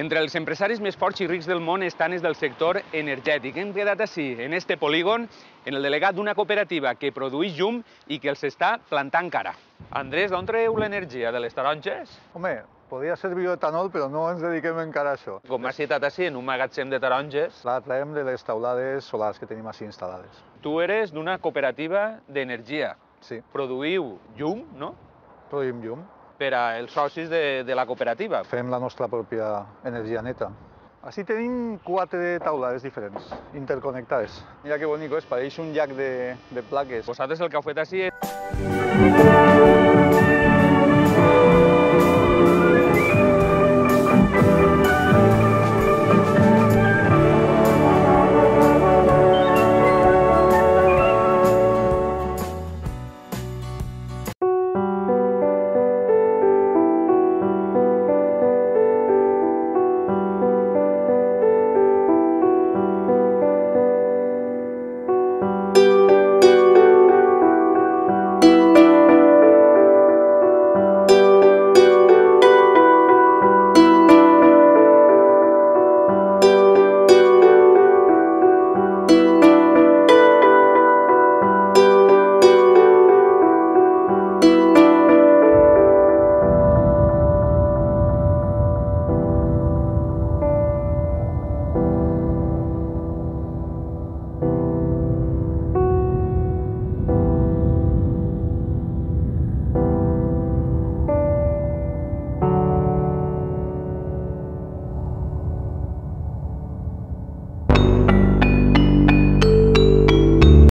Entre els empresaris més forts i rics del món estan els del sector energètic. Hem quedat així, en este polígon, en el delegat d'una cooperativa que produeix llum i que els està plantant cara. Andrés, d'on treu l'energia? De les taronges? Home, podria ser bioetanol, però no ens dediquem encara a això. Com m'has citat així, en un magatzem de taronges. La traiem de les taulades solars que tenim així instal·lades. Tu eres d'una cooperativa d'energia. Sí, Produïu llum, no?, produïm llum. per als socis de la cooperativa. Fem la nostra pròpia energia neta. Així tenim 4 taulades diferents, interconnectades. Mira que bonic és, pareix un llac de plaques. Vosaltres el que heu fet així és